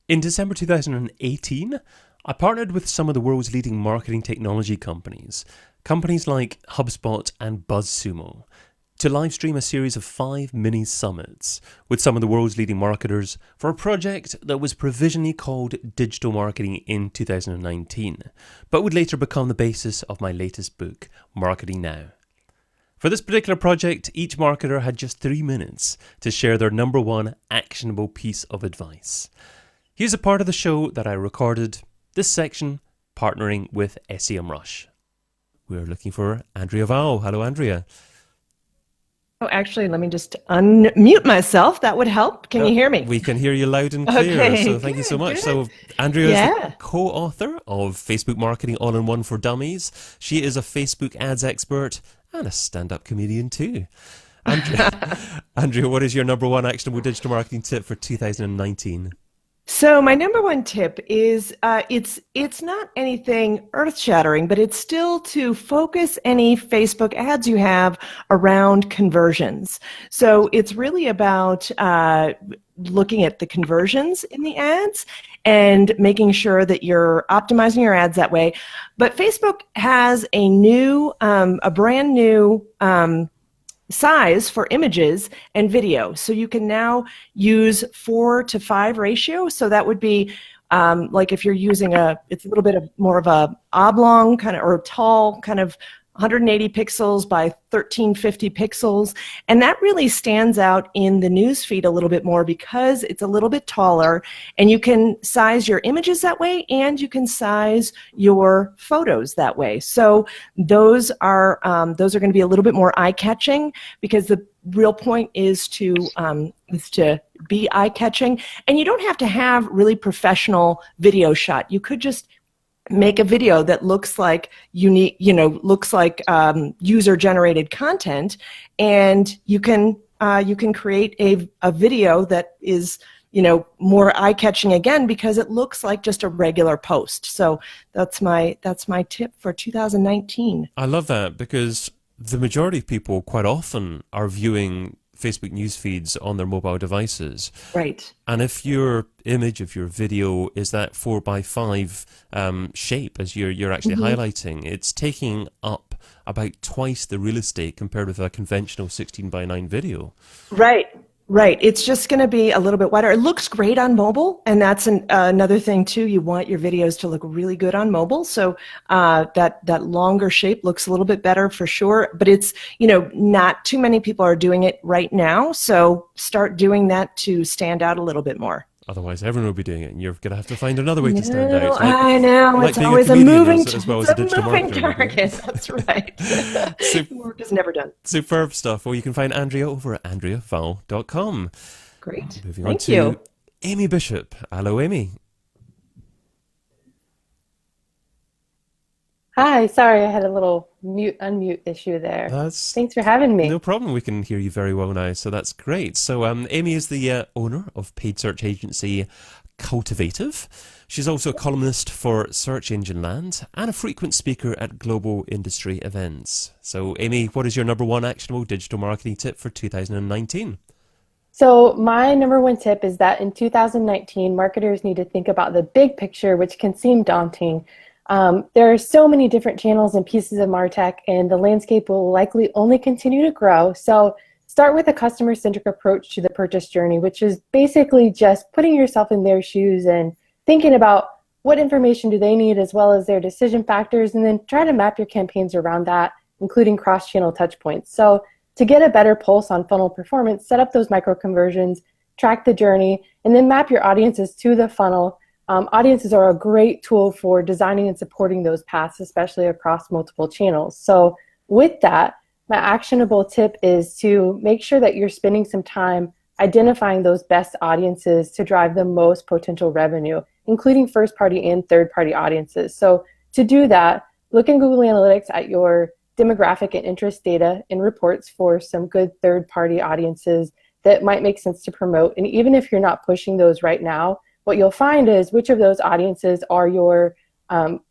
In December 2018, I partnered with some of the world's leading marketing technology companies like HubSpot and Buzzsumo, to livestream a series of 5 mini summits with some of the world's leading marketers for a project that was provisionally called Digital Marketing in 2019, but would later become the basis of my latest book, Marketing Now. For this particular project, each marketer had just 3 minutes to share their number one actionable piece of advice. Here's a part of the show that I recorded, this section partnering with SEMrush. We're looking for Andrea Val. Hello, Andrea. Oh, actually, let me just unmute myself. That would help. Can you hear me? We can hear you loud and clear, Okay, so thank you so much. good. So Andrea is Yeah. the co-author of Facebook Marketing All-in-One for Dummies. She is a Facebook ads expert and a stand-up comedian too. Andrea, what is your number one actionable digital marketing tip for 2019? So my number one tip is it's not anything earth-shattering, but it's still to focus any Facebook ads you have around conversions. So it's really about looking at the conversions in the ads and making sure that you're optimizing your ads that way. But Facebook has a brand new size for images and video. So you can now use 4:5 ratio. So that would be like if you're using it's a little bit more of a oblong kind of, or tall kind of 180 pixels by 1350 pixels. And that really stands out in the news feed a little bit more because it's a little bit taller, and you can size your images that way, and you can size your photos that way. So those are going to be a little bit more eye-catching, because the real point is to be eye-catching. And you don't have to have really professional video shot. You could just make a video that looks like unique, looks like user-generated content, and you can create a video that is more eye-catching again, because it looks like just a regular post. So that's my tip for 2019. I love that, because the majority of people quite often are viewing Facebook news feeds on their mobile devices. Right. And if your image, if your video is that 4:5 shape, as you're actually highlighting, it's taking up about twice the real estate compared with a conventional 16:9 video. Right. Right. It's just going to be a little bit wider. It looks great on mobile, and that's another thing too. You want your videos to look really good on mobile, so that longer shape looks a little bit better for sure. But it's not too many people are doing it right now, so start doing that to stand out a little bit more. Otherwise, everyone will be doing it, and you're going to have to find another way to stand out. No, I know. Like It's being always a comedian moving as well as a digital marketer. target. That's right. Work is never done. Superb stuff. Well, you can find Andrea over at andreaval.com. Great. Moving on Thank to you. Amy Bishop. Hello, Amy. Hi, sorry, I had a little unmute issue there. That's Thanks for having me. no problem. We can hear you very well now, so that's great. So Amy is the owner of paid search agency Cultivative. She's also a columnist for Search Engine Land and a frequent speaker at global industry events. So Amy, what is your number one actionable digital marketing tip for 2019? So my number one tip is that in 2019, marketers need to think about the big picture, which can seem daunting. There are so many different channels and pieces of MarTech, and the landscape will likely only continue to grow. So start with a customer-centric approach to the purchase journey, which is basically just putting yourself in their shoes and thinking about what information do they need, as well as their decision factors, and then try to map your campaigns around that, including cross-channel touch points. So to get a better pulse on funnel performance, set up those micro conversions, track the journey, and then map your audiences to the funnel. Audiences are a great tool for designing and supporting those paths, especially across multiple channels. So with that, my actionable tip is to make sure that you're spending some time identifying those best audiences to drive the most potential revenue, including first-party and third-party audiences. So to do that, look in Google Analytics at your demographic and interest data and reports for some good third-party audiences that might make sense to promote. And even if you're not pushing those right now, what you'll find is which of those audiences are your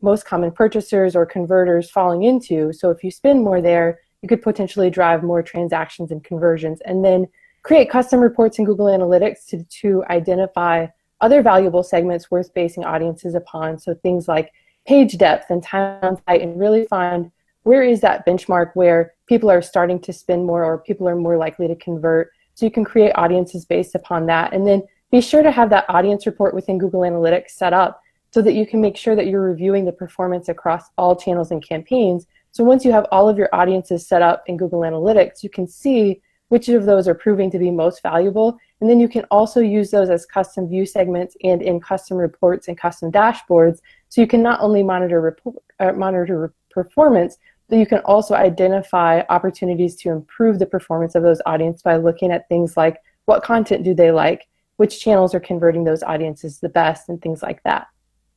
most common purchasers or converters falling into. So if you spend more there, you could potentially drive more transactions and conversions. And then create custom reports in Google Analytics to identify other valuable segments worth basing audiences upon. So things like page depth and time on site, and really find where is that benchmark where people are starting to spend more or people are more likely to convert. So you can create audiences based upon that. And then be sure to have that audience report within Google Analytics set up so that you can make sure that you're reviewing the performance across all channels and campaigns. So once you have all of your audiences set up in Google Analytics, you can see which of those are proving to be most valuable. And then you can also use those as custom view segments and in custom reports and custom dashboards. So you can not only monitor performance, but you can also identify opportunities to improve the performance of those audiences by looking at things like what content do they like, which channels are converting those audiences the best, and things like that.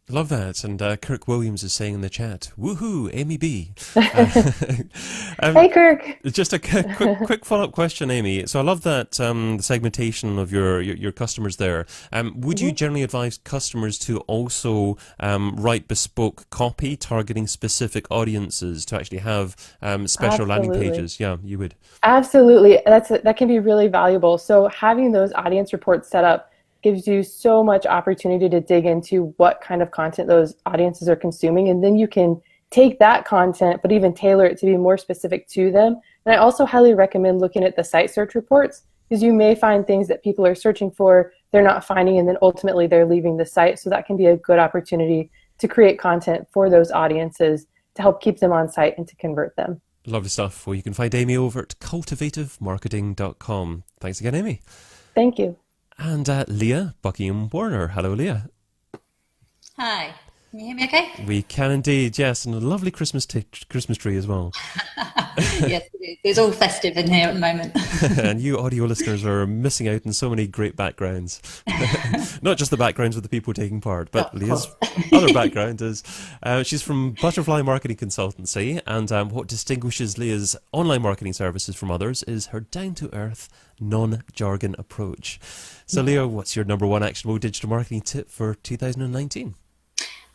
Love that. And Kirk Williams is saying in the chat, woohoo, Amy B. Hey, Kirk. Just a quick follow-up question, Amy. So I love that the segmentation of your customers there. Would you generally advise customers to also write bespoke copy targeting specific audiences to actually have special landing pages? Yeah, you would. Absolutely. That can be really valuable. So having those audience reports set up gives you so much opportunity to dig into what kind of content those audiences are consuming. And then you can take that content, but even tailor it to be more specific to them. And I also highly recommend looking at the site search reports, because you may find things that people are searching for, they're not finding, and then ultimately they're leaving the site. So that can be a good opportunity to create content for those audiences to help keep them on site and to convert them. Lovely stuff. Well, you can find Amy over at cultivativemarketing.com. Thanks again, Amy. Thank you. And Leah Buckingham Warner. Hello, Leah. Hi. Can you hear me okay? We can indeed, yes. And a lovely Christmas tree as well. Yes, it is. It's all festive in here at the moment. And you audio listeners are missing out on so many great backgrounds. Not just the backgrounds with the people taking part, but Leah's other background is she's from Butterfly Marketing Consultancy. And what distinguishes Leah's online marketing services from others is her down-to-earth, non-jargon approach. So Leah, what's your number one actionable digital marketing tip for 2019?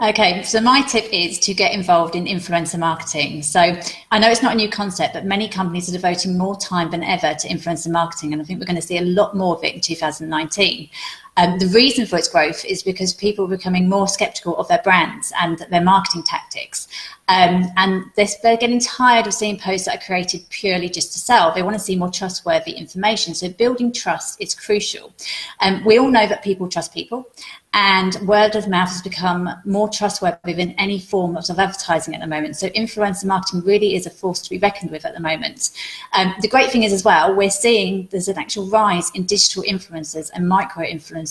Okay, so my tip is to get involved in influencer marketing. So I know it's not a new concept, but many companies are devoting more time than ever to influencer marketing, and I think we're going to see a lot more of it in 2019. The reason for its growth is because people are becoming more skeptical of their brands and their marketing tactics. And they're getting tired of seeing posts that are created purely just to sell. They want to see more trustworthy information. So building trust is crucial. We all know that people trust people, and word of mouth has become more trustworthy than any form of advertising at the moment. So influencer marketing really is a force to be reckoned with at the moment. The great thing is as well, we're seeing there's an actual rise in digital influencers and micro influencers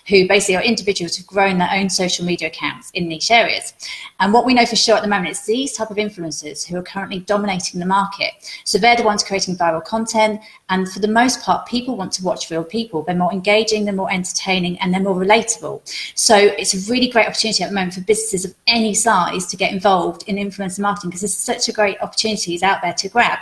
who basically are individuals who've grown their own social media accounts in niche areas. And what we know for sure at the moment is these type of influencers who are currently dominating the market. So they're the ones creating viral content. And for the most part, people want to watch real people. They're more engaging, they're more entertaining, and they're more relatable. So it's a really great opportunity at the moment for businesses of any size to get involved in influencer marketing, because there's such a great opportunities out there to grab.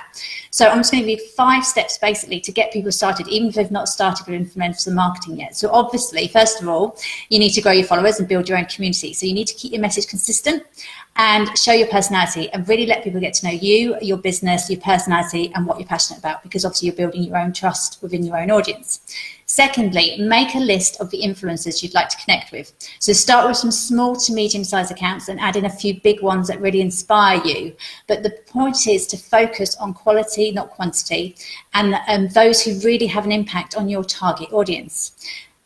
So I'm just going to give you 5 steps basically to get people started, even if they've not started with influencer marketing yet. So obviously, first of all, you need to grow your followers and build your own community. So you need to keep your message consistent and show your personality and really let people get to know you, your business, your personality, and what you're passionate about, because obviously you're building your own trust within your own audience. Secondly, make a list of the influencers you'd like to connect with. So start with some small to medium-sized accounts and add in a few big ones that really inspire you. But the point is to focus on quality, not quantity, and those who really have an impact on your target audience.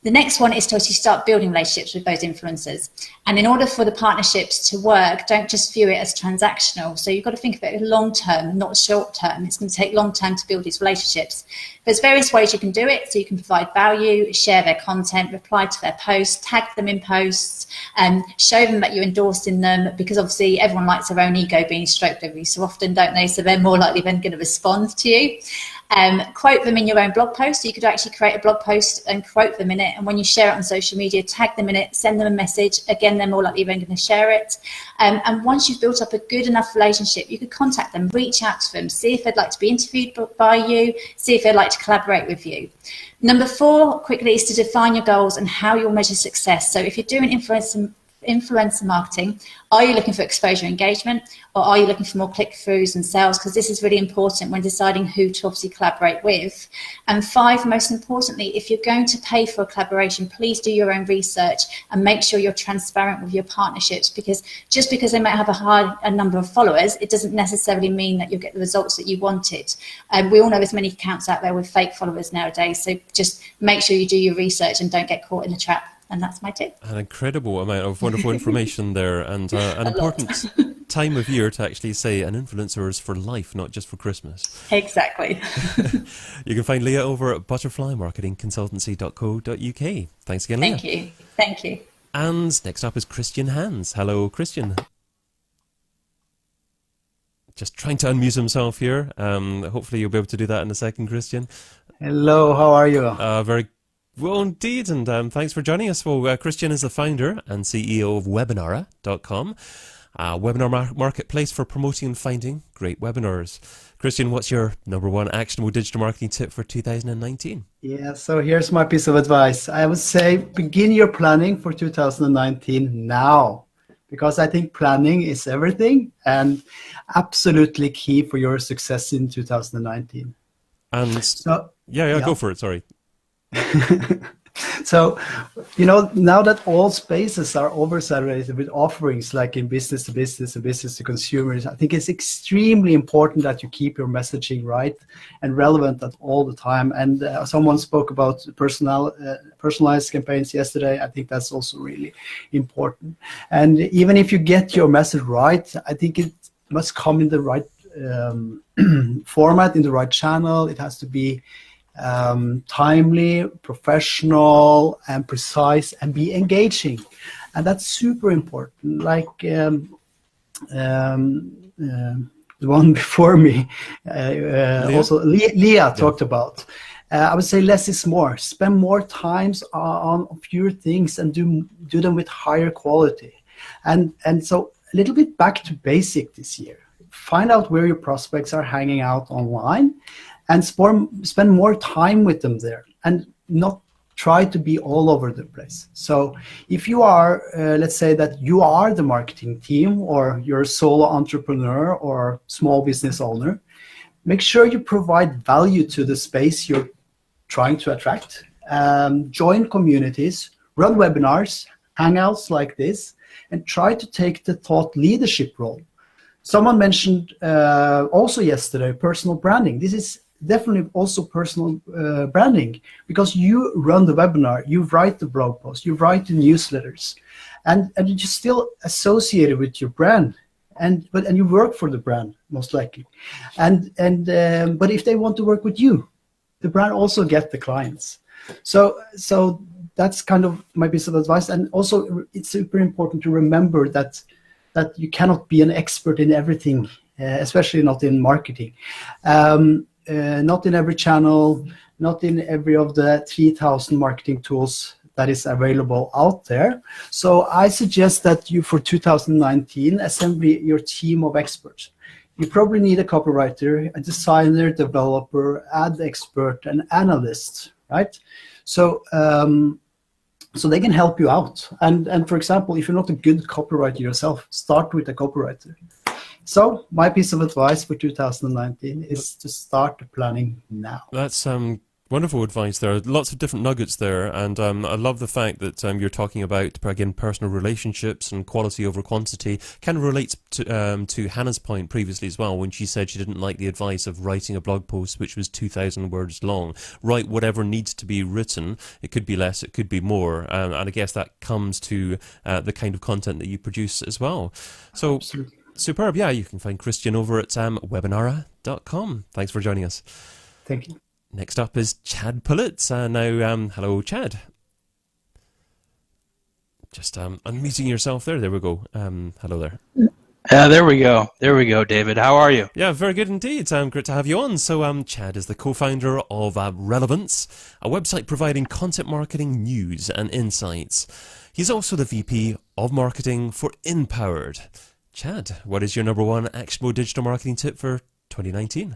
The next one is to actually start building relationships with those influencers. And in order for the partnerships to work, don't just view it as transactional. So you've got to think of it long term, not short term. It's going to take long term to build these relationships. There's various ways you can do it. So you can provide value, share their content, reply to their posts, tag them in posts, and show them that you're endorsing them, because obviously everyone likes their own ego being stroked every so often, don't they? So they're more likely then going to respond to you. Quote them in your own blog post. So you could actually create a blog post and quote them in it. And when you share it on social media, tag them in it, send them a message. Again, they're more likely then going to share it. And once you've built up a good enough relationship, you could contact them, reach out to them, see if they'd like to be interviewed by you, see if they'd like to collaborate with you. Number 4, quickly, is to define your goals and how you'll measure success. So if you're doing influencer influencer marketing, are you looking for exposure engagement, or are you looking for more click-throughs and sales? Because this is really important when deciding who to obviously collaborate with. And 5, most importantly, if you're going to pay for a collaboration, please do your own research and make sure you're transparent with your partnerships, because just because they might have a number of followers, it doesn't necessarily mean that you'll get the results that you wanted. We all know there's many accounts out there with fake followers nowadays, so just make sure you do your research and don't get caught in the trap. And that's my tip. An incredible amount of wonderful information there, and an important time of year to actually say an influencer is for life, not just for Christmas. Exactly. You can find Leah over at butterflymarketingconsultancy.co.uk. Thanks again, Leah. Thank you. Thank you. And next up is Christian Hans. Hello, Christian. Just trying to unmute himself here. Hopefully you'll be able to do that in a second, Christian. Hello, how are you? Very well indeed, and thanks for joining us. Well, Christian is the founder and CEO of Webinara.com, a webinar marketplace for promoting and finding great webinars. Christian, what's your number 1 actionable digital marketing tip for 2019? Yeah, so here's my piece of advice. I would say begin your planning for 2019 now, because I think planning is everything and absolutely key for your success in 2019. And so, yeah, go for it, sorry. So, now that all spaces are oversaturated with offerings like in business to business and business to consumers, I think it's extremely important that you keep your messaging right and relevant at all the time. And someone spoke about personalized campaigns yesterday. I think that's also really important. And even if you get your message right, I think it must come in the right format, in the right channel. It has to be timely, professional, and precise, and be engaging, and that's super important. Like the one before me, also Leah talked about. I would say less is more. Spend more times on fewer things and do them with higher quality. And so a little bit back to basic this year. Find out where your prospects are hanging out online, and spend more time with them there, and not try to be all over the place. So if you are, let's say that you are the marketing team, or you're a solo entrepreneur or small business owner, make sure you provide value to the space you're trying to attract. Join communities, run webinars, hangouts like this, and try to take the thought leadership role. Someone mentioned also yesterday personal branding. This is definitely also personal branding, because you run the webinar, you write the blog post, you write the newsletters, and you're still associated with your brand, and you work for the brand most likely, but if they want to work with you, the brand also get the clients. So that's kind of my piece of advice. And also it's super important to remember that you cannot be an expert in everything, especially not in marketing. Not in every channel, not in every of the 3,000 marketing tools that is available out there. So I suggest that you, for 2019, assemble your team of experts. You probably need a copywriter, a designer, developer, ad expert, and analyst, right? So they can help you out. And for example, if you're not a good copywriter yourself, start with a copywriter. So my piece of advice for 2019 is to start the planning now. That's wonderful advice there. Lots of different nuggets there, and I love the fact that you're talking about, again, personal relationships and quality over quantity. Kind of relates to Hannah's point previously as well, when she said she didn't like the advice of writing a blog post which was 2,000 words long. Write whatever needs to be written. It could be less, it could be more, and I guess that comes to the kind of content that you produce as well. So. Absolutely. Superb. Yeah, you can find Christian over at Webinara.com. Thanks for joining us. Thank you. Next up is Chad Pullett. Now, hello, Chad. Just unmuting yourself there. There we go. Hello there. There we go. There we go, David. How are you? Yeah, very good indeed. Great to have you on. So Chad is the co-founder of Relevance, a website providing content marketing news and insights. He's also the VP of Marketing for Empowered. Chad, what is your number 1 actionable digital marketing tip for 2019?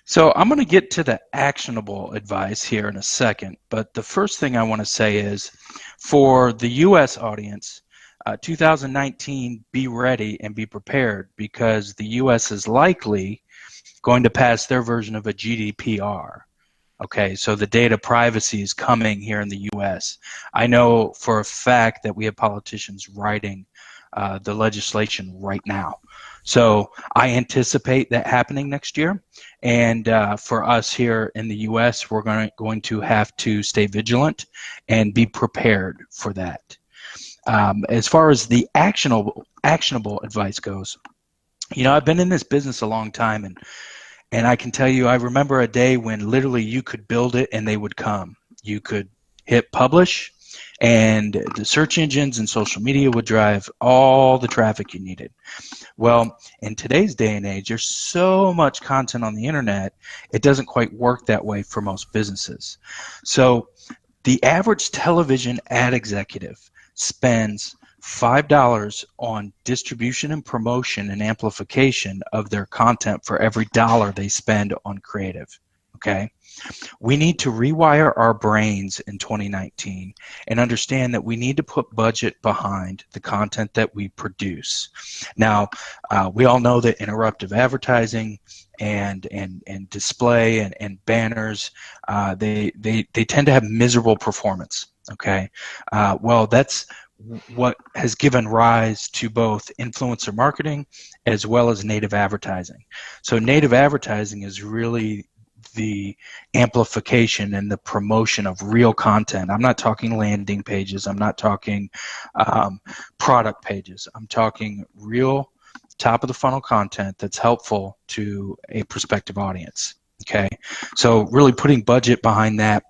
So I'm going to get to the actionable advice here in a second, but the first thing I want to say is, for the U.S. audience, 2019, be ready and be prepared, because the U.S. is likely going to pass their version of a GDPR. Okay, so the data privacy is coming here in the U.S. I know for a fact that we have politicians writing the legislation right now. So I anticipate that happening next year. And for us here in the U.S., we're going to have to stay vigilant and be prepared for that. As far as the actionable advice goes, you know, I've been in this business a long time, and I can tell you, I remember a day when literally you could build it and they would come. You could hit publish, and the search engines and social media would drive all the traffic you needed. Well, in today's day and age, there's so much content on the internet, it doesn't quite work that way for most businesses. So the average television ad executive spends $5 on distribution and promotion and amplification of their content for every dollar they spend on creative. Okay? We need to rewire our brains in 2019 and understand that we need to put budget behind the content that we produce. Now, we all know that interruptive advertising and display and banners, they tend to have miserable performance. Okay, well, that's what has given rise to both influencer marketing as well as native advertising. So native advertising is really the amplification and the promotion of real content. I'm not talking landing pages. I'm not talking product pages. I'm talking real top of the funnel content that's helpful to a prospective audience. Okay, so really putting budget behind that.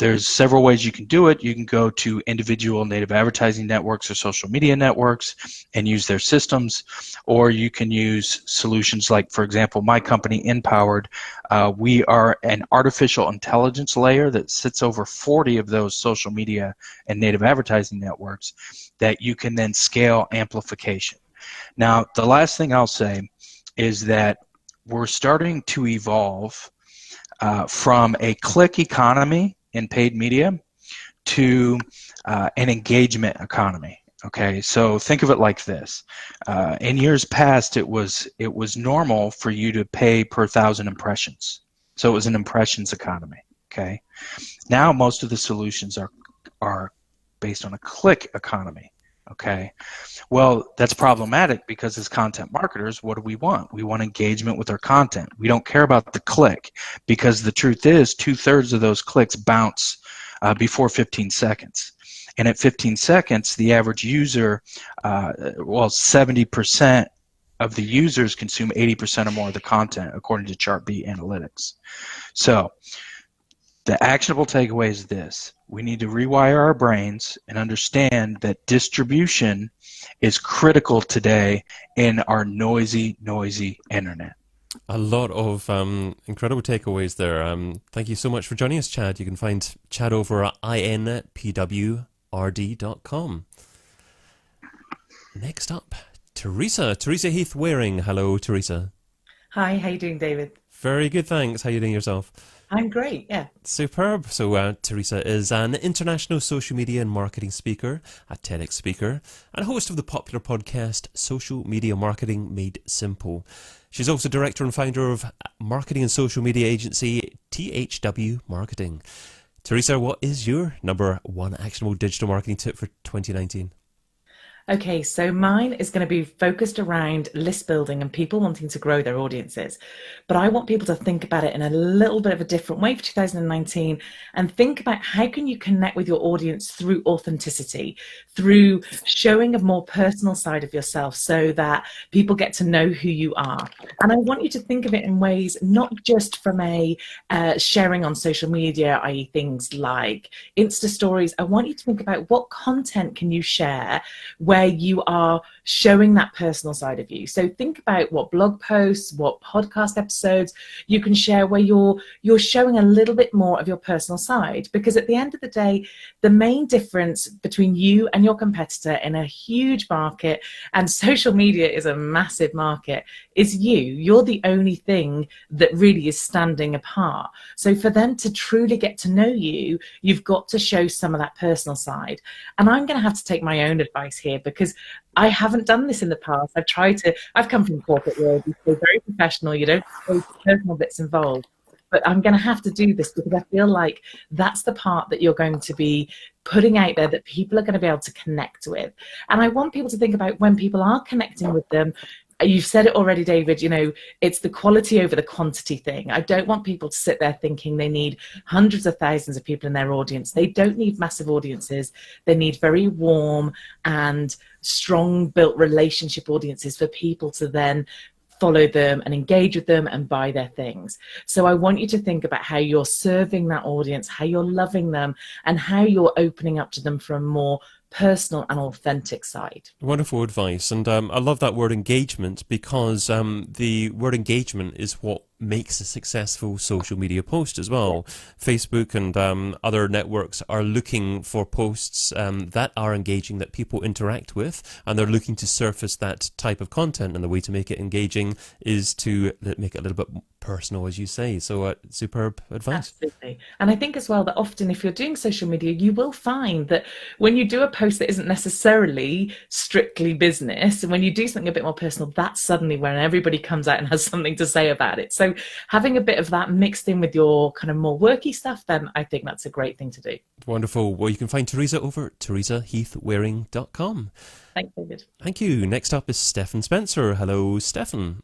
There's several ways you can do it. You can go to individual native advertising networks or social media networks and use their systems, or you can use solutions like, for example, my company, Empowered. We are an artificial intelligence layer that sits over 40 of those social media and native advertising networks that you can then scale amplification. Now, the last thing I'll say is that we're starting to evolve from a click economy in paid media to an engagement economy. Okay, so think of it like this. In years past, it was normal for you to pay per 1,000 impressions. So it was an impressions economy. Okay, now most of the solutions are based on a click economy. Okay, well, that's problematic because as content marketers, what do we want? We want engagement with our content. We don't care about the click, because the truth is 2/3 of those clicks bounce before 15 seconds. And at 15 seconds, the average user, 70% of the users consume 80% or more of the content, according to Chart-B Analytics. So the actionable takeaway is this. We need to rewire our brains and understand that distribution is critical today in our noisy internet. A lot of incredible takeaways there. Thank you so much for joining us, Chad. You can find Chad over at inpwrd.com. Next up, Teresa Heath-Waring. Hello, Teresa. Hi, how you doing, David? Very good, thanks. How are you doing yourself? I'm great, yeah. Superb. So Teresa is an international social media and marketing speaker, a TEDx speaker, and host of the popular podcast Social Media Marketing Made Simple. She's also director and founder of marketing and social media agency THW Marketing. Teresa, what is your number one actionable digital marketing tip for 2019? Okay, so mine is going to be focused around list building and people wanting to grow their audiences. But I want people to think about it in a little bit of a different way for 2019 and think about how can you connect with your audience through authenticity, through showing a more personal side of yourself so that people get to know who you are. And I want you to think of it in ways not just from a sharing on social media, i.e. things like Insta stories. I want you to think about what content can you share where you are showing that personal side of you. So think about what blog posts, what podcast episodes you can share where you're showing a little bit more of your personal side, because at the end of the day, the main difference between you and your competitor in a huge market, and social media is a massive market, is you. You're the only thing that really is standing apart. So for them to truly get to know you, you've got to show some of that personal side. And I'm going to have to take my own advice here, because I haven't done this in the past. I've come from the corporate world. You're very professional. You don't have personal bits involved. But I'm going to have to do this, because I feel like that's the part that you're going to be putting out there that people are going to be able to connect with. And I want people to think about when people are connecting with them. You've said it already, David, it's the quality over the quantity thing. I don't want people to sit there thinking they need hundreds of thousands of people in their audience. They don't need massive audiences. They need very warm and strong built relationship audiences for people to then follow them and engage with them and buy their things. So I want you to think about how you're serving that audience, how you're loving them, and how you're opening up to them from a more personal and authentic side. Wonderful advice. And I love that word engagement, because the word engagement is what makes a successful social media post as well. Facebook and other networks are looking for posts that are engaging, that people interact with, and they're looking to surface that type of content, and the way to make it engaging is to make it a little bit personal, as you say. So superb advice. Absolutely. And I think as well that often if you're doing social media, you will find that when you do a post that isn't necessarily strictly business, and when you do something a bit more personal, that's suddenly when everybody comes out and has something to say about it. So having a bit of that mixed in with your kind of more worky stuff, then I think that's a great thing to do. Wonderful. Well, you can find Teresa over at teresaheathwaring.com. Thanks, David. Thank you. Next up is Stefan Spencer. Hello, Stefan.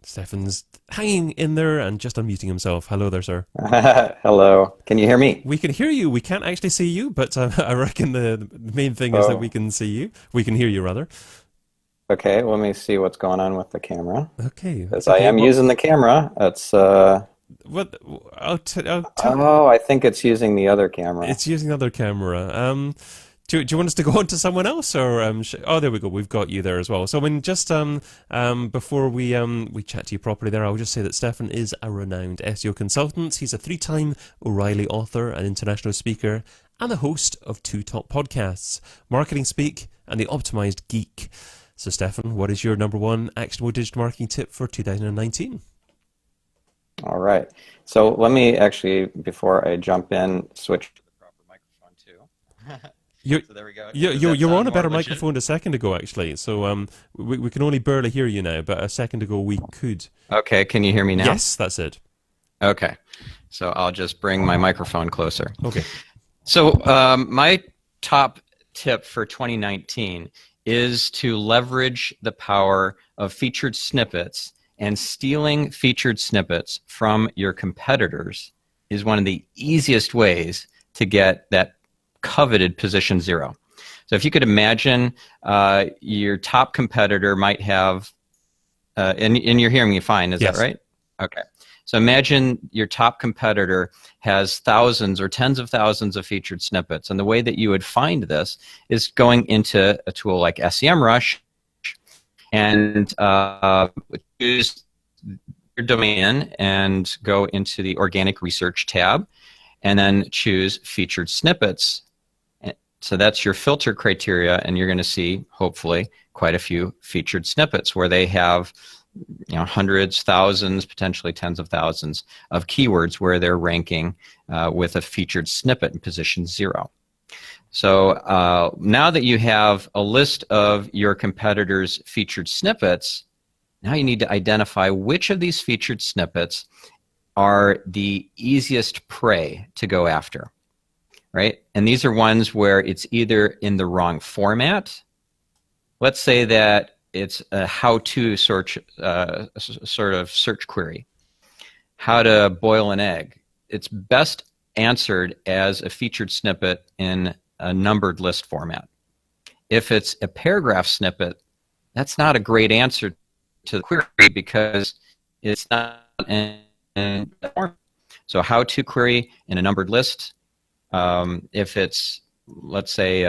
Stefan's hanging in there and just unmuting himself. Hello there, sir. Hello. Can you hear me? We can hear you. We can't actually see you, but I reckon the main thing is that we can see you. We can hear you, rather. Okay, let me see what's going on with the camera. Okay. Because I am using the camera. It's what? I think it's using the other camera. It's using the other camera. Do you want us to go on to someone else, or oh, there we go. We've got you there as well. So, just before we chat to you properly, there, I'll just say that Stefan is a renowned SEO consultant. He's a 3-time O'Reilly author, an international speaker, and the host of 2 top podcasts, Marketing Speak and The Optimized Geek. So, Stefan, what is your number 1 actionable digital marketing tip for 2019? All right. So let me actually, before I jump in, switch to the proper microphone too. So there we go. You were on a better microphone a second ago, actually. So we can only barely hear you now, but a second ago we could. Okay, can you hear me now? Yes, that's it. Okay, so I'll just bring my microphone closer. Okay. So my top tip for 2019 is to leverage the power of featured snippets, and stealing featured snippets from your competitors is one of the easiest ways to get that coveted position 0. So if you could imagine your top competitor might have, and you're hearing me fine, is yes. that right? Okay. So imagine your top competitor has thousands or tens of thousands of featured snippets. And the way that you would find this is going into a tool like SEMrush and choose your domain and go into the organic research tab and then choose featured snippets. So that's your filter criteria, and you're going to see, hopefully, quite a few featured snippets where they have hundreds, thousands, potentially tens of thousands of keywords where they're ranking with a featured snippet in position 0. So now that you have a list of your competitors' featured snippets, now you need to identify which of these featured snippets are the easiest prey to go after. Right? And these are ones where it's either in the wrong format. Let's say that it's a how-to search, sort of search query. How to boil an egg. It's best answered as a featured snippet in a numbered list format. If it's a paragraph snippet, that's not a great answer to the query because it's not in a format. So how-to query in a numbered list. If it's let's say,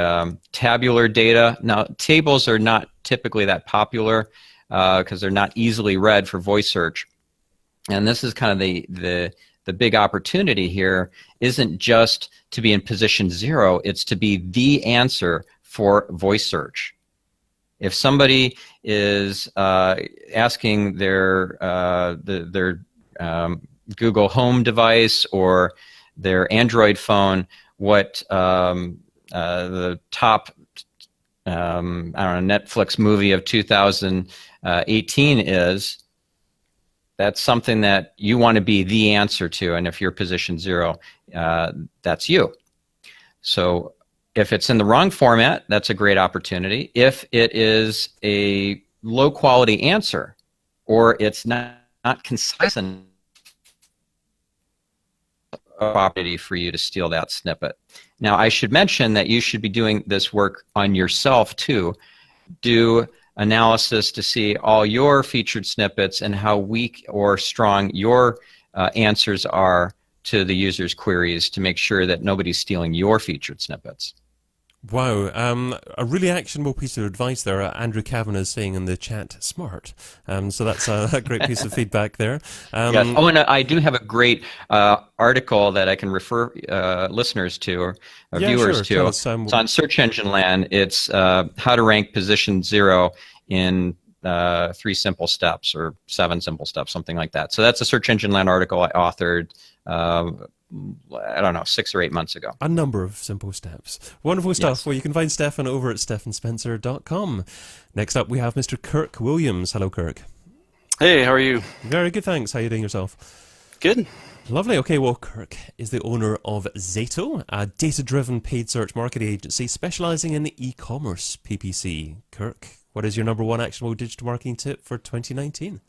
tabular data. Now, tables are not typically that popular because they're not easily read for voice search. And this is kind of the big opportunity here isn't just to be in position 0, it's to be the answer for voice search. If somebody is asking their Google Home device or their Android phone what the top I don't know, Netflix movie of 2018 is, that's something that you want to be the answer to, and if you're position 0, that's you. So if it's in the wrong format, that's a great opportunity. If it is a low quality answer, or it's not concise enough, opportunity for you to steal that snippet. Now, I should mention that you should be doing this work on yourself too. Do analysis to see all your featured snippets and how weak or strong your answers are to the user's queries to make sure that nobody's stealing your featured snippets. Wow, a really actionable piece of advice there. Andrew Kavanagh is saying in the chat, smart. So that's a great piece of feedback there. Yes. Oh, and I do have a great article that I can refer listeners to or viewers to. It's on Search Engine Land. It's how to rank position 0 in 3 simple steps or 7 simple steps, something like that. So that's a Search Engine Land article I authored I don't know, 6 or 8 months ago. A number of simple steps. Wonderful stuff. Yes. Well, you can find Stefan over at stefanspencer.com. Next up, we have Mr. Kirk Williams. Hello, Kirk. Hey, how are you? Very good, thanks. How are you doing yourself? Good. Lovely. Okay, well, Kirk is the owner of Zato, a data-driven paid search marketing agency specializing in e-commerce PPC. Kirk, what is your #1 actionable digital marketing tip for 2019?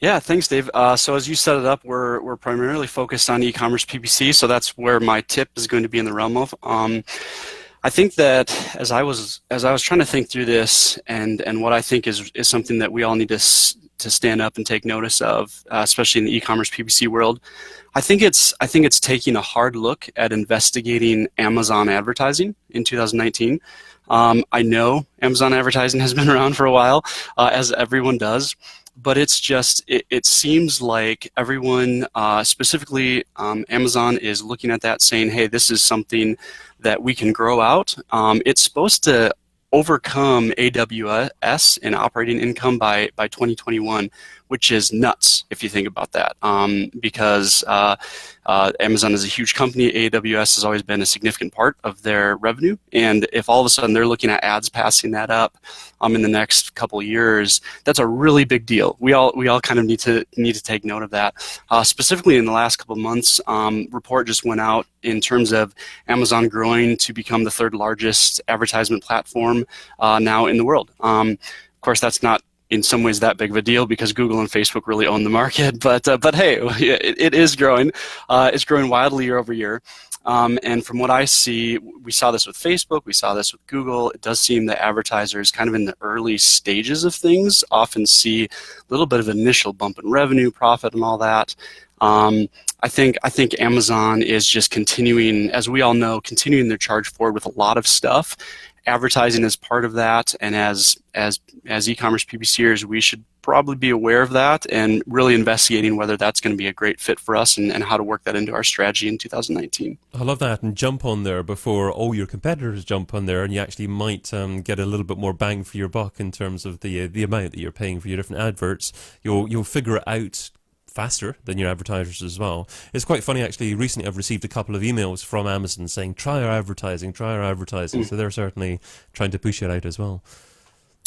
Yeah, thanks, Dave. So as you set it up, we're primarily focused on e-commerce PPC, so that's where my tip is going to be in the realm of. I think that as I was trying to think through this, and what I think is something that we all need to stand up and take notice of, especially in the e-commerce PPC world. I think it's taking a hard look at investigating Amazon advertising in 2019. I know Amazon advertising has been around for a while, as everyone does. But it's just, it seems like everyone, specifically Amazon, is looking at that saying, hey, this is something that we can grow out. It's supposed to overcome AWS in operating income by 2021, which is nuts if you think about that, because Amazon is a huge company. AWS has always been a significant part of their revenue, and if all of a sudden they're looking at ads passing that up in the next couple of years, that's a really big deal. We all kind of need to take note of that. Specifically in the last couple of months, report just went out in terms of Amazon growing to become the 3rd largest advertisement platform now in the world. Of course, that's not in some ways that big of a deal because Google and Facebook really own the market, but hey, it is growing. It's growing wildly year over year. And from what I see, we saw this with Facebook, we saw this with Google. It does seem that advertisers kind of in the early stages of things often see a little bit of an initial bump in revenue, profit, and all that. I think Amazon is just continuing, as we all know, continuing their charge forward with a lot of stuff. Advertising is part of that, and as e-commerce PPCers, we should probably be aware of that and really investigating whether that's going to be a great fit for us and how to work that into our strategy in 2019. I love that, and jump on there before all your competitors jump on there, and you actually might get a little bit more bang for your buck in terms of the amount that you're paying for your different adverts. You'll figure it out faster than your advertisers as well. It's quite funny, actually. Recently I've received a couple of emails from Amazon saying try our advertising. So they're certainly trying to push it out as well.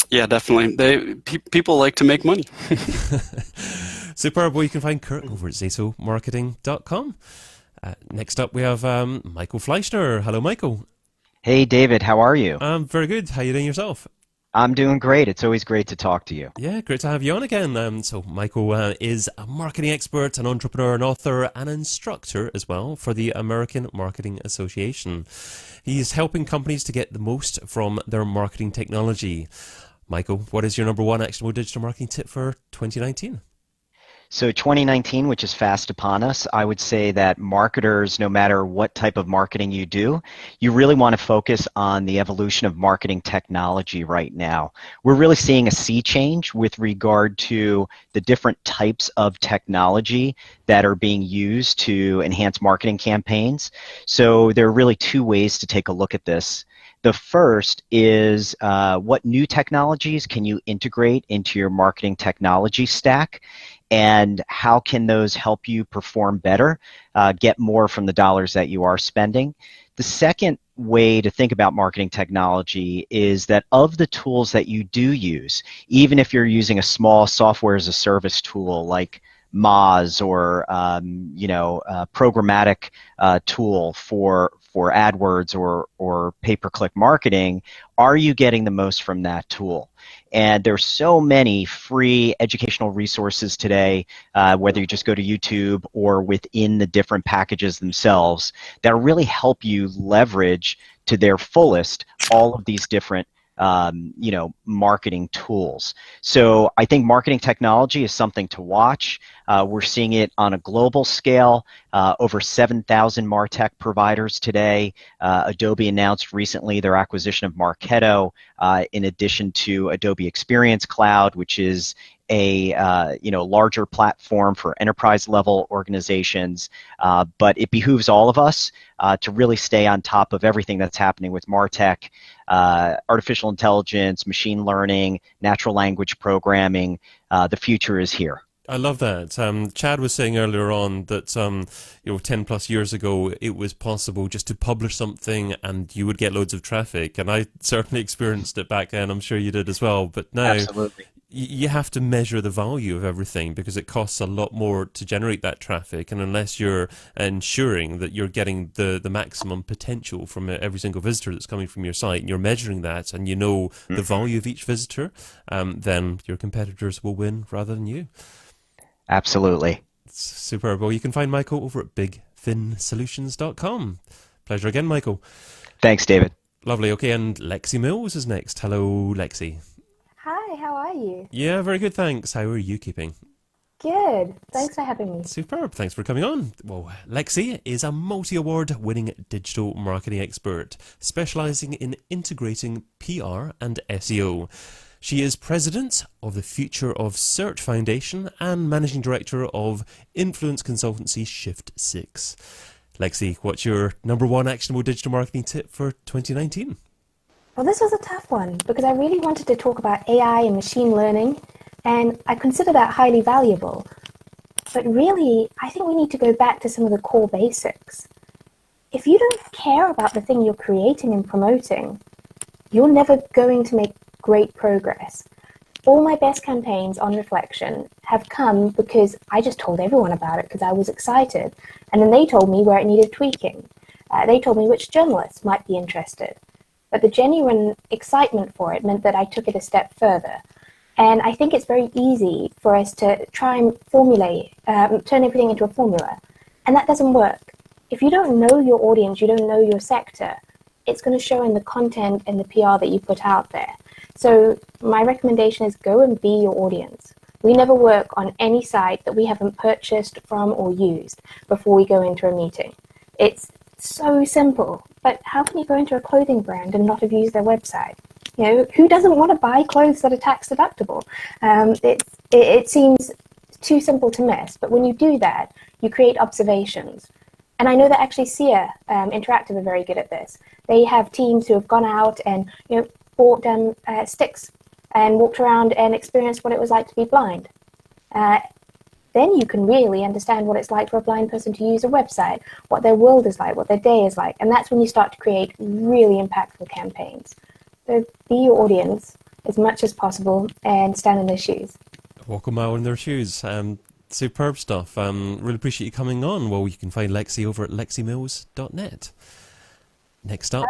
Yeah, definitely. People like to make money. Superb. Well, you can find Kirk over at zatomarketing.com. Next up we have Michael Fleischner. Hello, Michael. Hey, David. How are you? I'm very good. How are you doing yourself? I'm doing great. It's always great to talk to you. Yeah, great to have you on again. So Michael is a marketing expert, an entrepreneur, an author, an instructor as well for the American Marketing Association. He's helping companies to get the most from their marketing technology. Michael, what is your #1 actionable digital marketing tip for 2019? So 2019, which is fast upon us, I would say that marketers, no matter what type of marketing you do, you really want to focus on the evolution of marketing technology right now. We're really seeing a sea change with regard to the different types of technology that are being used to enhance marketing campaigns. So there are really two ways to take a look at this. The first is what new technologies can you integrate into your marketing technology stack, and how can those help you perform better, get more from the dollars that you are spending. The second way to think about marketing technology is that of the tools that you do use, even if you're using a small software as a service tool like Moz or programmatic tool for AdWords or pay-per-click marketing, are you getting the most from that tool? And there's so many free educational resources today, whether you just go to YouTube or within the different packages themselves, that really help you leverage to their fullest all of these different marketing tools. So I think marketing technology is something to watch. We're seeing it on a global scale. Over 7,000 MarTech providers today. Adobe announced recently their acquisition of Marketo, in addition to Adobe Experience Cloud, which is a larger platform for enterprise level organizations. But it behooves all of us to really stay on top of everything that's happening with MarTech, artificial intelligence, machine learning, natural language programming. The future is here. I love that. Chad was saying earlier on that 10 plus years ago it was possible just to publish something and you would get loads of traffic, and I certainly experienced it back then. I'm sure you did as well. But now Absolutely. You have to measure the value of everything because it costs a lot more to generate that traffic, and unless you're ensuring that you're getting the maximum potential from every single visitor that's coming from your site, and you're measuring that and you know the value of each visitor, then your competitors will win rather than you. Absolutely. It's superb. Well, you can find Michael over at bigfinsolutions.com. Pleasure again, Michael. Thanks, David. Lovely. Okay, and Lexi Mills is next. Hello, Lexi. Hi, how are you? Yeah, very good, thanks. How are you keeping? Good. Thanks for having me. Superb. Thanks for coming on. Well, Lexi is a multi-award winning digital marketing expert specializing in integrating PR and SEO. She is president of the Future of Search Foundation and managing director of influence consultancy Shift 6. Lexi, what's your number one actionable digital marketing tip for 2019? Well, this was a tough one because I really wanted to talk about AI and machine learning, and I consider that highly valuable. But really, I think we need to go back to some of the core basics. If you don't care about the thing you're creating and promoting, you're never going to make great progress. All my best campaigns on reflection have come because I just told everyone about it because I was excited, and then they told me where it needed tweaking. They told me which journalists might be interested. But the genuine excitement for it meant that I took it a step further. And I think it's very easy for us to try and turn everything into a formula. And that doesn't work. If you don't know your audience, you don't know your sector, it's going to show in the content and the PR that you put out there. So my recommendation is go and be your audience. We never work on any site that we haven't purchased from or used before we go into a meeting. It's so simple, but how can you go into a clothing brand and not have used their website? You know, who doesn't want to buy clothes that are tax deductible? It seems too simple to miss, but when you do that, you create observations. And I know that actually SEA Interactive are very good at this. They have teams who have gone out and bought sticks and walked around and experienced what it was like to be blind. Then you can really understand what it's like for a blind person to use a website, what their world is like, what their day is like. And that's when you start to create really impactful campaigns. So be your audience as much as possible and stand in their shoes. Walk a mile in their shoes. Superb stuff. Really appreciate you coming on. Well, you can find Lexi over at leximills.net. Next up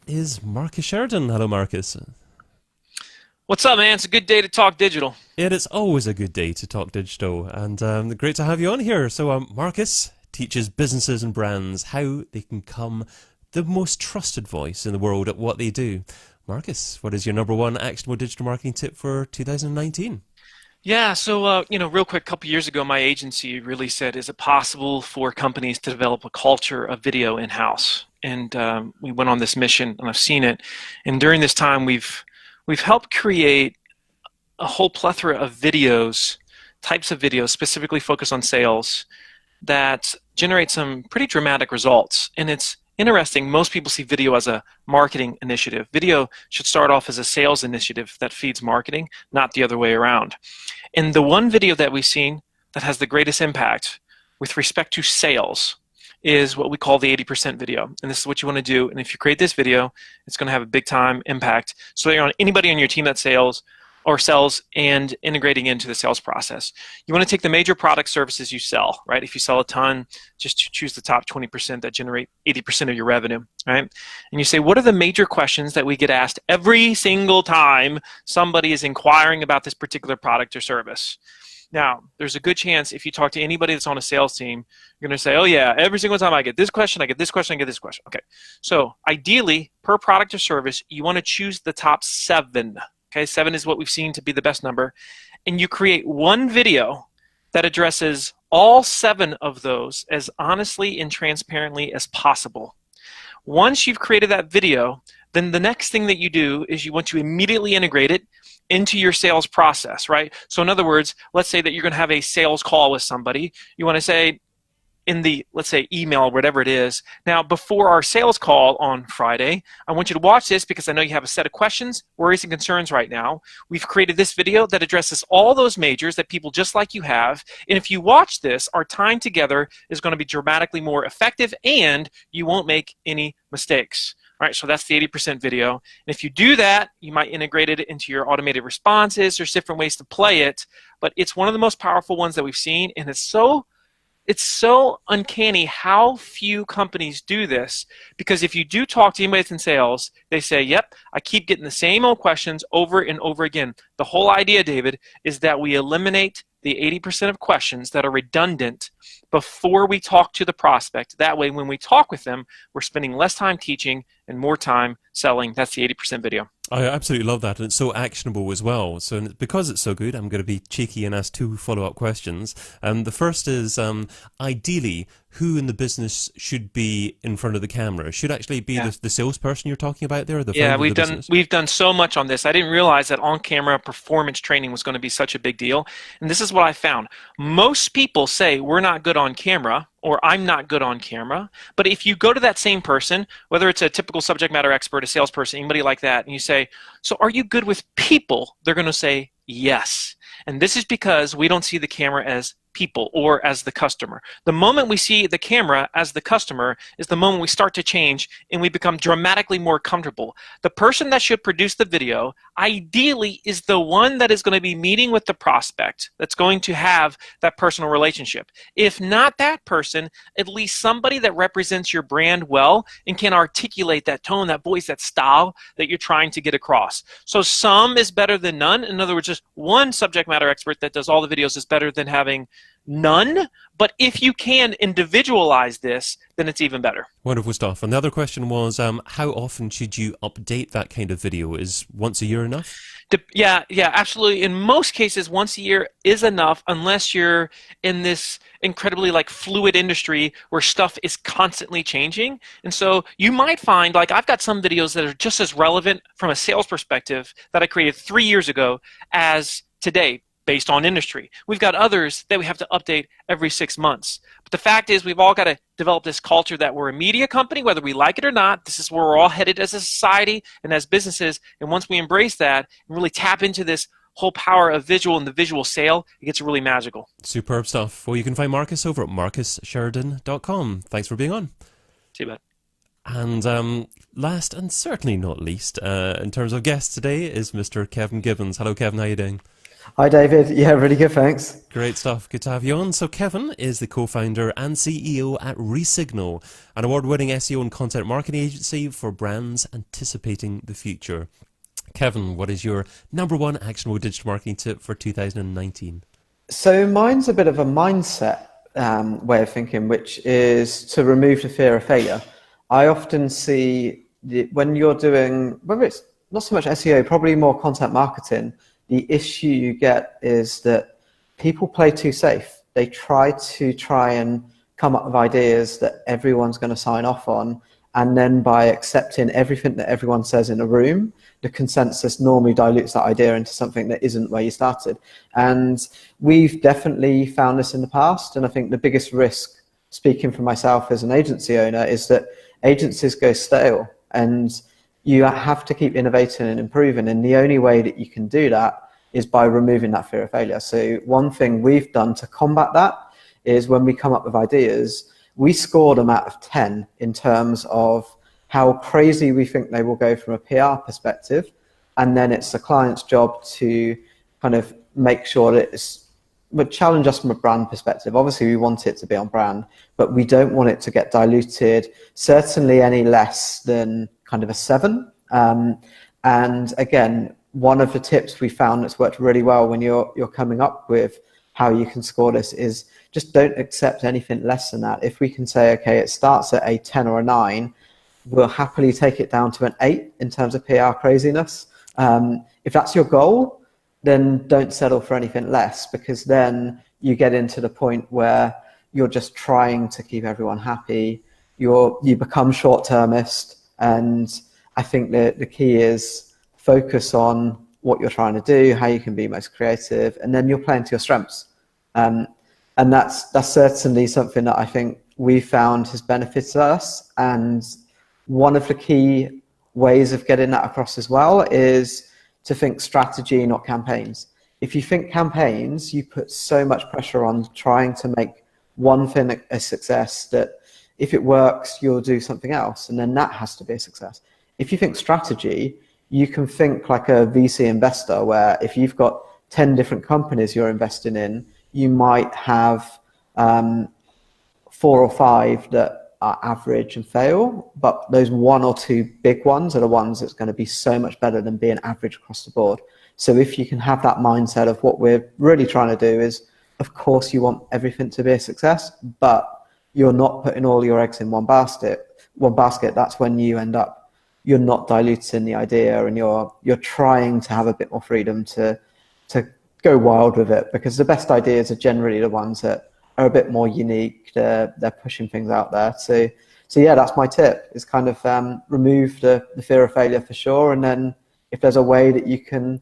is Marcus Sheridan. Hello, Marcus. What's up, man? It's a good day to talk digital. It is always a good day to talk digital, and great to have you on here. So Marcus teaches businesses and brands how they can become the most trusted voice in the world at what they do. Marcus, what is your number one actionable digital marketing tip for 2019? Yeah, so real quick, a couple years ago, my agency really said, "Is it possible for companies to develop a culture of video in-house?" And we went on this mission, and I've seen it. And during this time, we've helped create a whole plethora of videos, types of videos specifically focused on sales that generate some pretty dramatic results. And it's interesting, most people see video as a marketing initiative. Video should start off as a sales initiative that feeds marketing, not the other way around. And the one video that we've seen that has the greatest impact with respect to sales is what we call the 80% video. And this is what you want to do. And if you create this video, it's going to have a big time impact. So you're on anybody on your team that sells and integrating into the sales process. You want to take the major product services you sell, right? If you sell a ton, just choose the top 20% that generate 80% of your revenue, right? And you say, what are the major questions that we get asked every single time somebody is inquiring about this particular product or service? Now, there's a good chance if you talk to anybody that's on a sales team, you're going to say, oh yeah, every single time I get this question, I get this question, I get this question. Okay, so ideally, per product or service, you want to choose the top 7. Okay, 7 is what we've seen to be the best number. And you create one video that addresses all 7 of those as honestly and transparently as possible. Once you've created that video, then the next thing that you do is you want to immediately integrate it into your sales process, right? So in other words, let's say that you're going to have a sales call with somebody. You want to say, in the, let's say, email, whatever it is, now before our sales call on Friday, I want you to watch this because I know you have a set of questions, worries, and concerns right now. We've created this video that addresses all those majors that people just like you have. And if you watch this, our time together is going to be dramatically more effective and you won't make any mistakes. All right, so that's the 80% video. And if you do that, you might integrate it into your automated responses. There's different ways to play it, but it's one of the most powerful ones that we've seen, and it's so uncanny how few companies do this, because if you do talk to anybody that's in sales, they say, yep, I keep getting the same old questions over and over again. The whole idea, David, is that we eliminate the 80% of questions that are redundant before we talk to the prospect. That way, when we talk with them, we're spending less time teaching and more time selling. That's the 80% video. I absolutely love that, and it's so actionable as well. So because it's so good, I'm going to be cheeky and ask 2 follow-up questions. The first is, ideally, who in the business should be in front of the camera? Should actually be the salesperson you're talking about there? Or the founder of the business? We've done so much on this. I didn't realize that on-camera performance training was going to be such a big deal. And this is what I found. Most people say we're not good on camera, or I'm not good on camera. But if you go to that same person, whether it's a typical subject matter expert, a salesperson, anybody like that, and you say, so are you good with people? They're going to say yes. And this is because we don't see the camera as people or as the customer. The moment we see the camera as the customer is the moment we start to change and we become dramatically more comfortable. The person that should produce the video ideally is the one that is going to be meeting with the prospect, that's going to have that personal relationship. If not that person, at least somebody that represents your brand well and can articulate that tone, that voice, that style that you're trying to get across. So some is better than none. In other words, just one subject matter expert that does all the videos is better than having none. But if you can individualize this, then it's even better. Wonderful stuff. And the other question was, how often should you update that kind of video? Is once a year enough? Yeah, absolutely. In most cases, once a year is enough, unless you're in this incredibly fluid industry where stuff is constantly changing. And so you might find, I've got some videos that are just as relevant from a sales perspective that I created 3 years ago as today, based on industry. We've got others that we have to update every 6 months. But the fact is, we've all got to develop this culture that we're a media company, whether we like it or not. This is where we're all headed as a society and as businesses. And once we embrace that and really tap into this whole power of visual and the visual sale, it gets really magical. Superb stuff. Well, you can find Marcus over at marcussheridan.com. Thanks for being on. See you, bud. And last and certainly not least, in terms of guests today, is Mr. Kevin Gibbons. Hello, Kevin. How are you doing? Hi, David. Yeah, really good, thanks. Great stuff. Good to have you on. So Kevin is the co-founder and CEO at Resignal, an award-winning SEO and content marketing agency for brands anticipating the future. Kevin, what is your #1 actionable digital marketing tip for 2019? So mine's a bit of a mindset way of thinking, which is to remove the fear of failure. I often see when you're doing, whether it's not so much SEO, probably more content marketing, the issue you get is that people play too safe. They try and come up with ideas that everyone's going to sign off on, and then by accepting everything that everyone says in a room, the consensus normally dilutes that idea into something that isn't where you started. And we've definitely found this in the past, and I think the biggest risk, speaking for myself as an agency owner, is that agencies go stale, and you have to keep innovating and improving, and the only way that you can do that is by removing that fear of failure. So one thing we've done to combat that is when we come up with ideas, we score them out of 10 in terms of how crazy we think they will go from a PR perspective, and then it's the client's job to kind of make sure that would challenge us from a brand perspective. Obviously, we want it to be on brand, but we don't want it to get diluted, certainly any less than kind of a 7. And again, one of the tips we found that's worked really well when you're coming up with how you can score this is just don't accept anything less than that. If we can say, okay, it starts at a 10 or a 9, we'll happily take it down to an 8 in terms of PR craziness. If that's your goal, then don't settle for anything less, because then you get into the point where you're just trying to keep everyone happy. You become short-termist, and I think that the key is focus on what you're trying to do, how you can be most creative, and then you're playing to your strengths. And that's certainly something that I think we found has benefited us. And one of the key ways of getting that across as well is to think strategy, not campaigns. If you think campaigns, you put so much pressure on trying to make one thing a success that if it works, you'll do something else, and then that has to be a success. If you think strategy, you can think like a VC investor, where if you've got 10 different companies you're investing in, you might have 4 or 5 that are average and fail, but those 1 or 2 big ones are the ones that's going to be so much better than being average across the board. So if you can have that mindset of what we're really trying to do is, of course, you want everything to be a success, but you're not putting all your eggs in one basket. That's when you end up, you're not diluting the idea, and you're trying to have a bit more freedom to go wild with it, because the best ideas are generally the ones that are a bit more unique. They're pushing things out there. So yeah, that's my tip, is kind of remove the fear of failure for sure. And then if there's a way that you can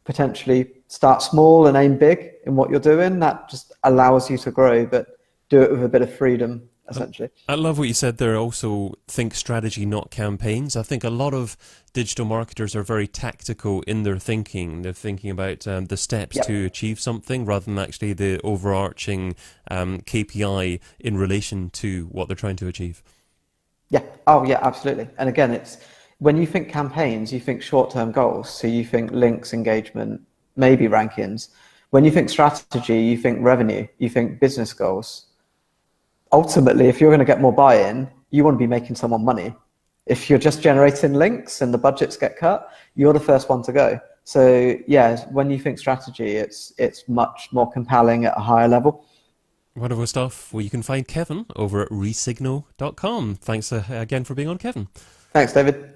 potentially start small and aim big in what you're doing, that just allows you to grow, but do it with a bit of freedom, essentially. I love what you said there. Also, think strategy, not campaigns. I think a lot of digital marketers are very tactical in their thinking. They're thinking about the steps to achieve something rather than actually the overarching KPI in relation to what they're trying to achieve. Yeah. Oh, yeah, absolutely. And again, it's when you think campaigns, you think short-term goals. So you think links, engagement, maybe rankings. When you think strategy, you think revenue, you think business goals. Ultimately, if you're going to get more buy-in, you want to be making someone money. If you're just generating links and the budgets get cut, you're the first one to go. So yeah, when you think strategy, it's much more compelling at a higher level. Wonderful stuff. Well, you can find Kevin over at resignal.com. Thanks again for being on, Kevin. Thanks, David.